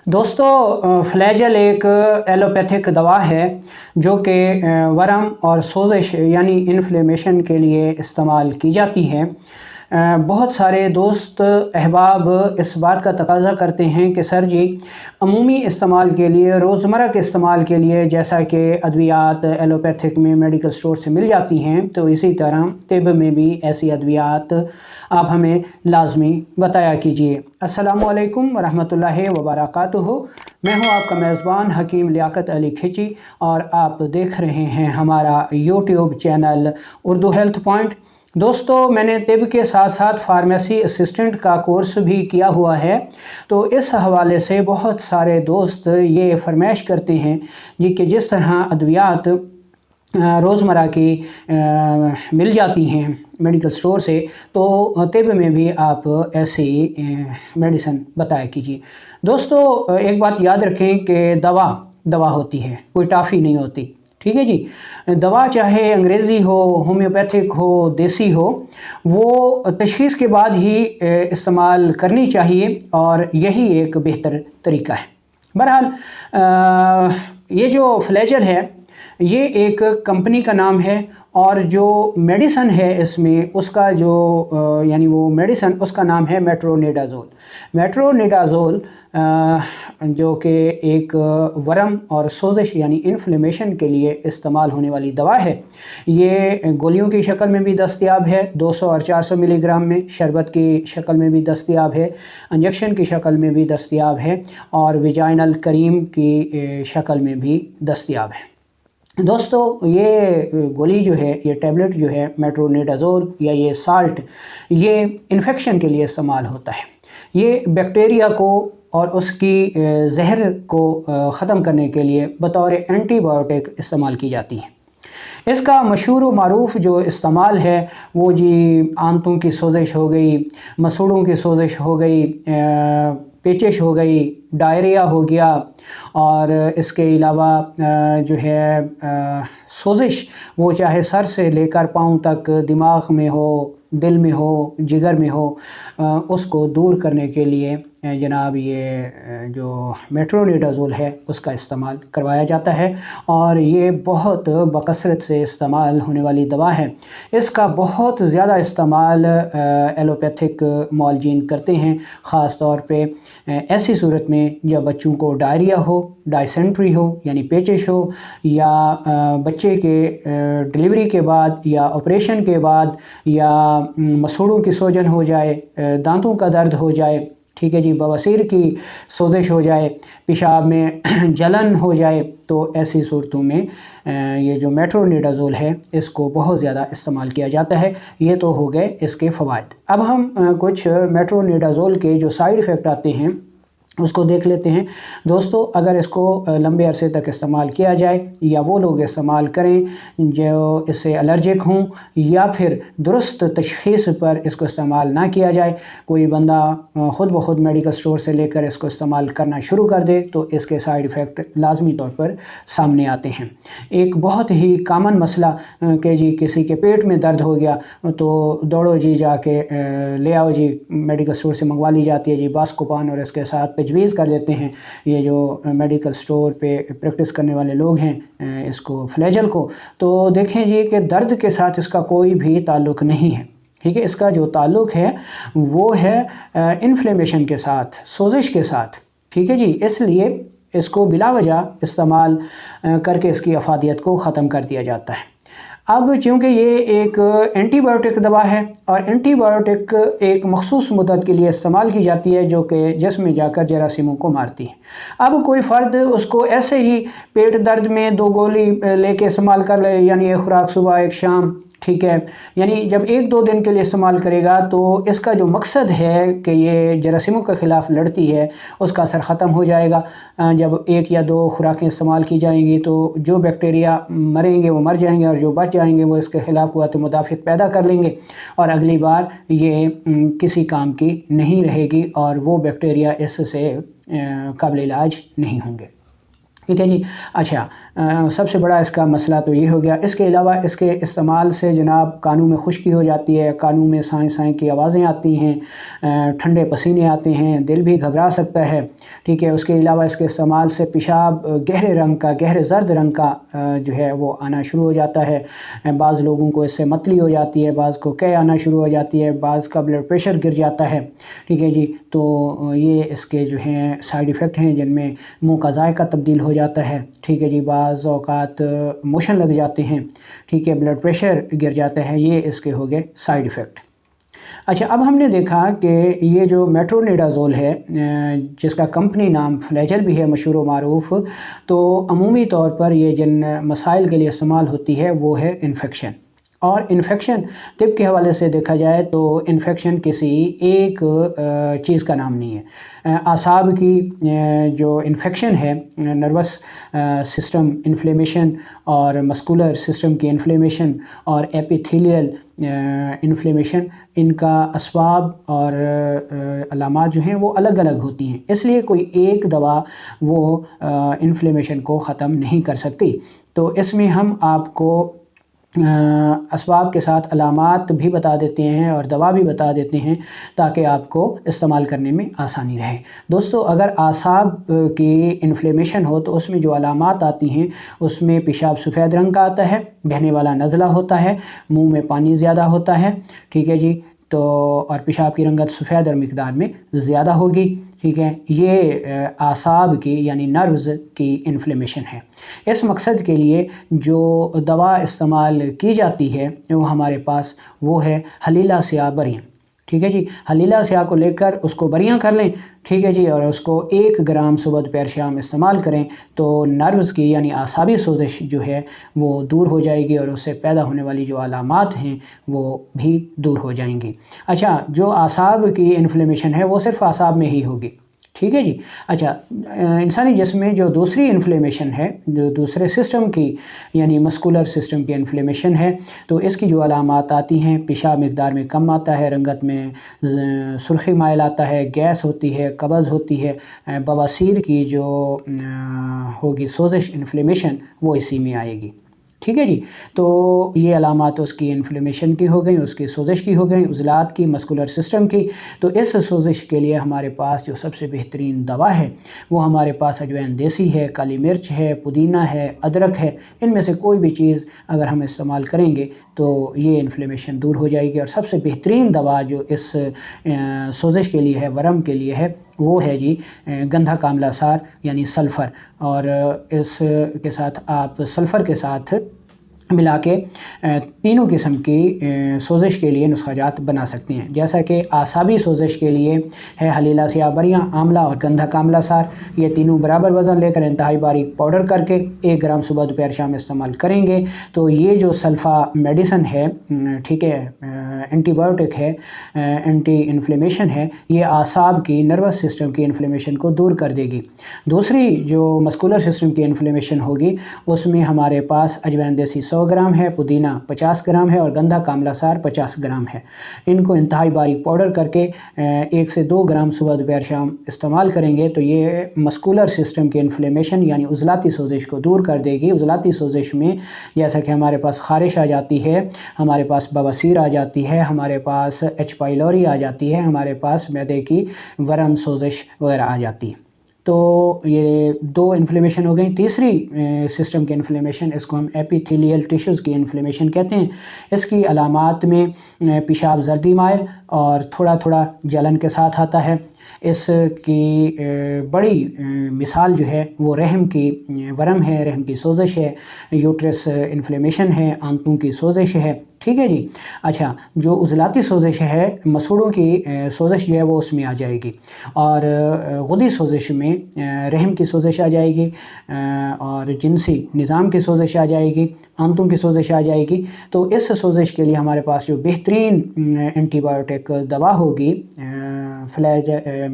दोस्तों फ्लैजल एक एलोपैथिक दवा है जो कि वरम और सोजिश यानी इन्फ्लेमेशन के लिए इस्तेमाल की जाती है। बहुत सारे दोस्त अहबाब इस बात का तकाज़ा करते हैं कि सर जी अमूमी इस्तेमाल के लिए, रोज़मर्रा के इस्तेमाल के लिए जैसा कि अद्वियात एलोपैथिक में मेडिकल स्टोर से मिल जाती हैं, तो इसी तरह तिब में भी ऐसी अद्वियात आप हमें लाजमी बताया कीजिए। अस्सलामुअलैकुम वरहमतुल्लाहि वबरकातुहू। मैं हूं आपका मेज़बान हकीम लियाकत अली खिची और आप देख रहे हैं हमारा YouTube channel Urdu health point. दोस्तों मैंने तिब के साथ साथ फार्मेसी असिस्टेंट का कोर्स भी किया हुआ है, तो इस हवाले से बहुत सारे दोस्त ये फरमाइश करते हैं जी कि जिस तरह अद्वियात रोज़मर्रा की मिल जाती हैं मेडिकल स्टोर से, तो तिब में भी आप ऐसी मेडिसिन बताया कीजिए। दोस्तों एक बात याद रखें कि दवा दवा होती है, कोई टाफ़ी नहीं होती। ठीक है जी। दवा चाहे अंग्रेज़ी हो, होम्योपैथिक हो, देसी हो, वो तशख़ीस के बाद ही इस्तेमाल करनी चाहिए और यही एक बेहतर तरीका है। बहरहाल ये जो फ्लैजल है ये एक कंपनी का नाम है और जो मेडिसन है इसमें उसका जो यानी वो मेडिसन उसका नाम है मेट्रोनिडाज़ोल। मेट्रोनिडाज़ोल जो कि एक वरम और सोजिश यानी इन्फ्लेमेशन के लिए इस्तेमाल होने वाली दवा है। ये गोलियों की शक्ल में भी दस्तयाब है, 200 और 400 मिलीग्राम में, शरबत की शक्ल में भी दस्तयाब है, इंजेक्शन की शक्ल में भी दस्तयाब है और विजाइनल क्रीम की शक्ल में भी दस्तयाब है। दोस्तों ये गोली जो है, ये टैबलेट जो है मेट्रोनिडाज़ोल या ये साल्ट, ये इन्फेक्शन के लिए इस्तेमाल होता है। ये बैक्टीरिया को और उसकी जहर को ख़त्म करने के लिए बतौर एंटीबायोटिक इस्तेमाल की जाती है। इसका मशहूर व मारूफ़ जो इस्तेमाल है वो जी आंतों की सोजिश हो गई, मसूड़ों की सोजिश हो गई, पेचिश हो गई, डायरिया हो गया और इसके अलावा जो है सोजिश वो चाहे सर से लेकर पाँव तक, दिमाग में हो, दिल में हो, जिगर में हो, उसको दूर करने के लिए जनाब ये जो मेट्रोनिडाज़ोल है उसका इस्तेमाल करवाया जाता है और ये बहुत बकसरत से इस्तेमाल होने वाली दवा है। इसका बहुत ज़्यादा इस्तेमाल एलोपैथिक मुआलजीन करते हैं, ख़ास तौर पे ऐसी सूरत में जब बच्चों को डायरिया हो, डायसेंट्री हो यानी पेचिश हो, या बच्चे के डिलीवरी के बाद या ऑपरेशन के बाद, या मसूड़ों की सूजन हो जाए, दांतों का दर्द हो जाए, ठीक है जी, बवासीर की सोजिश हो जाए, पेशाब में जलन हो जाए, तो ऐसी सूरतों में ये जो मेट्रोनिडाज़ोल है इसको बहुत ज़्यादा इस्तेमाल किया जाता है। ये तो हो गए इसके फ़वाइद। अब हम कुछ मेट्रोनिडाज़ोल के जो साइड इफ़ेक्ट आते हैं उसको देख लेते हैं। दोस्तों अगर इसको लंबे अरसे तक इस्तेमाल किया जाए या वो लोग इस्तेमाल करें जो इससे एलर्जिक हों, या फिर दुरुस्त तशख़ीस पर इसको इस्तेमाल ना किया जाए, कोई बंदा ख़ुद ब खुद मेडिकल स्टोर से लेकर इसको इस्तेमाल करना शुरू कर दे, तो इसके साइड इफ़ेक्ट लाजमी तौर पर सामने आते हैं। एक बहुत ही कामन मसला कि जी किसी के पेट में दर्द हो गया तो दौड़ो जी जाके ले आओ जी, मेडिकल स्टोर से मंगवा ली जाती है जी बास्कोपान और इसके साथ तजवीज़ कर देते हैं ये जो मेडिकल स्टोर पे प्रैक्टिस करने वाले लोग हैं इसको फ्लैजल को। तो देखें जी कि दर्द के साथ इसका कोई भी ताल्लुक़ नहीं है। ठीक है, इसका जो ताल्लुक़ है वो है इन्फ्लेमेशन के साथ, सोजिश के साथ। ठीक है जी, इसलिए इसको बिला वजह इस्तेमाल करके इसकी अफादियत को ख़त्म कर दिया जाता है। अब चूँकि ये एक एंटीबायोटिक दवा है और एंटीबायोटिक एक मखसूस मुद्दत के लिए इस्तेमाल की जाती है जो कि जिस्म में जाकर जरासीमों को मारती है। अब कोई फ़र्द उसको ऐसे ही पेट दर्द में 2 गोली लेके इस्तेमाल कर ले, यानी एक खुराक सुबह एक शाम, ठीक है, यानी जब 1-2 दिन के लिए इस्तेमाल करेगा तो इसका जो मकसद है कि ये जरासीमों के ख़िलाफ़ लड़ती है उसका असर ख़त्म हो जाएगा। जब 1 या 2 खुराकें इस्तेमाल की जाएंगी तो जो बैक्टीरिया मरेंगे वो मर जाएंगे और जो बच जाएंगे वो इसके ख़िलाफ़ क़ुव्वत मुदाफ़िअत पैदा कर लेंगे और अगली बार ये किसी काम की नहीं रहेगी और वो बैक्टीरिया इससे काबिल इलाज नहीं होंगे। ठीक है जी। अच्छा, सबसे बड़ा इसका मसला तो ये हो गया। इसके अलावा इसके इस्तेमाल से जनाब कानों में खुश्की हो जाती है, कानों में साएँ साएँ की आवाज़ें आती हैं, ठंडे पसीने आते हैं, दिल भी घबरा सकता है। ठीक है, उसके अलावा इसके इस्तेमाल से पेशाब गहरे रंग का, गहरे ज़र्द रंग का जो है वो आना शुरू हो जाता है। बाज़ लोगों को इससे मतली हो जाती है, बाज़ को कै आना शुरू हो जाती है, बाज़ का ब्लड प्रेशर गिर जाता है। ठीक है जी। तो ये इसके जो हैं साइड इफ़ेक्ट हैं, जिनमें मुँह का जायका तब्दील हो जाता है। ठीक है जी। बाज़ औक़ात मोशन लग जाते हैं। ठीक है, ब्लड प्रेशर गिर जाता है। ये इसके हो गए साइड इफ़ेक्ट। अच्छा, अब हमने देखा कि ये जो मेट्रोनिडाज़ोल है, जिसका कंपनी नाम फ्लैजेल भी है मशहूर व मारूफ़, तो अमूमी तौर पर ये जिन मसाइल के लिए इस्तेमाल होती है वो है इन्फेक्शन। और इन्फेक्शन तिब के हवाले से देखा जाए तो इन्फेक्शन किसी एक चीज़ का नाम नहीं है। आसाब की जो इन्फेक्शन है, नर्वस सिस्टम इन्फ्लेमेशन और मस्कुलर सिस्टम की इन्फ्लेमेशन और एपिथेलियल इन्फ्लेमेशन, इनका असबाब और अलामात जो हैं वो अलग अलग होती हैं। इसलिए कोई एक दवा वो इन्फ्लेमेशन को ख़त्म नहीं कर सकती। तो इसमें हम आपको असबाब के साथ अलामात भी बता देते हैं और दवा भी बता देते हैं, ताकि आपको इस्तेमाल करने में आसानी रहे। दोस्तों, अगर आसाब की इन्फ्लेमेशन हो तो उसमें जो अलामात आती हैं उसमें पेशाब सफ़ेद रंग का आता है, बहने वाला नज़ला होता है, मुंह में पानी ज़्यादा होता है। ठीक है जी। तो और पेशाब की रंगत सफ़ेद और मिकदार में ज़्यादा होगी। ठीक है, ये आसाब की यानी नर्व्स की इन्फ्लेमेशन है। इस मकसद के लिए जो दवा इस्तेमाल की जाती है वो हमारे पास वो है हलीला स्याह बरियाँ। ठीक है जी। हलीला स्याह को लेकर उसको बरियाँ कर लें। ठीक है जी। और उसको 1 ग्राम सुबह दोपहर शाम इस्तेमाल करें तो नर्व्स की यानी आसाबी सोजिश जो है वो दूर हो जाएगी और उससे पैदा होने वाली जो अलामात हैं वो भी दूर हो जाएंगी। अच्छा, जो आसाब की इन्फ्लेमेशन है वो सिर्फ आसाब में ही होगी। ठीक है जी। अच्छा, इंसानी जिस्म में जो दूसरी इन्फ्लेमेशन है, जो दूसरे सिस्टम की यानी मस्कुलर सिस्टम की इन्फ्लेमेशन है, तो इसकी जो अलामात आती हैं, पेशाब मिकदार में कम आता है, रंगत में सुर्खी माइल आता है, गैस होती है, कब्ज़ होती है, बवासीर की जो होगी सोजिश इन्फ्लेमेशन वो इसी में आएगी। ठीक है जी। तो ये अलामात उसकी इन्फ्लेमेशन की हो गई, उसकी सोजिश की हो गई, उज़लात की, मस्कुलर सिस्टम की। तो इस सोजिश के लिए हमारे पास जो सबसे बेहतरीन दवा है वो हमारे पास अजवैन देसी है, काली मिर्च है, पुदीना है, अदरक है। इनमें से कोई भी चीज़ अगर हम इस्तेमाल करेंगे तो ये इन्फ्लेमेशन दूर हो जाएगी। और सबसे बेहतरीन दवा जो इस सोजिश के लिए है, वरम के लिए है, वो है जी गंधा कामला सार यानी सल्फ़र। और इसके साथ आप सल्फ़र के साथ मिला के तीनों किस्म की सोजिश के लिए नुस्खाजात बना सकते हैं। जैसा कि आसाबी सोजिश के लिए है हलीला स्याह बरियाँ, आंवला और गंधा कामला सार। ये तीनों बराबर वज़न लेकर इंतहाई बारीक पाउडर करके 1 ग्राम सुबह दोपहर शाम इस्तेमाल करेंगे तो ये जो सल्फ़ा मेडिसन है, ठीक है, एंटीबायोटिक है, एंटी इन्फ्लेमेशन है, ये आसाब की नर्वस सिस्टम की इन्फ्लेमेशन को दूर कर देगी। दूसरी जो मस्कुलर सिस्टम की इन्फ्लेमेशन होगी उसमें हमारे पास अजवैन देसी 100 ग्राम है, पुदीना 50 ग्राम है और गंधा कामला सार 50 ग्राम है। इनको इंतहाई बारीक पाउडर करके 1 से 2 ग्राम सुबह दोपहर शाम इस्तेमाल करेंगे तो ये मस्कुलर सिस्टम के इन्फ्लेमेशन यानी उज़लाती सोजिश को दूर कर देगी। उज़लाती सोजिश में जैसा कि हमारे पास ख़ारिश आ जाती है, हमारे पास बवासीर आ जाती है, हमारे पास एच पाइलोरी आ जाती है, हमारे पास मैदे की वरम सोजिश वगैरह आ जाती है। तो ये 2 इन्फ्लेमेशन हो गई। तीसरी सिस्टम की इन्फ्लेमेशन, इसको हम एपिथेलियल टिश्यूज़ की इन्फ्लेमेशन कहते हैं। इसकी अलामात में पेशाब जर्दी माइल और थोड़ा थोड़ा जलन के साथ आता है। इसकी बड़ी मिसाल जो है वो रहम की वरम है, रहम की सोजिश है, यूट्रस इन्फ्लेमेशन है, आंतों की सोजिश है। ठीक है जी। अच्छा, जो उज़लाती सोजिश है, मसूड़ों की सोजिश जो है वो उसमें आ जाएगी और गुदी सोजिश में रहम की सोजिश आ जाएगी और जिनसी निज़ाम की सोजिश आ जाएगी, आंतों की सोजिश आ जाएगी। तो इस सोजिश के लिए हमारे पास जो बेहतरीन एंटीबायोटिक दवा होगी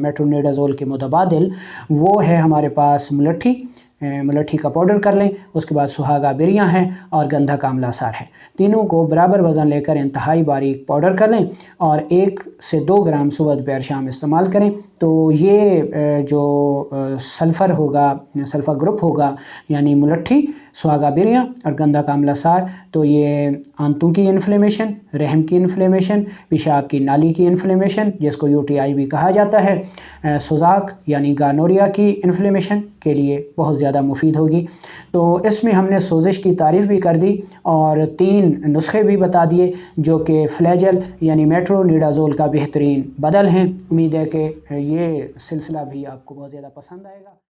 मेट्रोनिडाज़ोल के मुतबादिल, वो है हमारे पास मुलट्ठी। मुलट्ठी का पाउडर कर लें। उसके बाद सुहागा बिरियाँ हैं और गंधा कामला सार है। तीनों को बराबर वज़न लेकर इंतहाई बारीक पाउडर कर लें और 1 से 2 ग्राम सुबह दोपहर शाम इस्तेमाल करें तो ये जो सल्फ़र होगा, सल्फ़र ग्रुप होगा, यानी मुलट्ठी, स्वागाबिरिया और गंदा कामला सार, तो ये आंतों की इन्फ्लेमेशन, रहम की इन्फ्लेमेशन, पेशाब की नाली की इन्फ्लेमेशन जिसको यूटीआई भी कहा जाता है, सुजाक यानी गानोरिया की इन्फ्लेमेशन के लिए बहुत ज़्यादा मुफीद होगी। तो इसमें हमने सोजिश की तारीफ़ भी कर दी और 3 नुस्खे भी बता दिए जो कि फ्लैजल यानी मेट्रोनिडाज़ोल का बेहतरीन बदल हैं। उम्मीद है कि ये सिलसिला भी आपको बहुत ज़्यादा पसंद आएगा।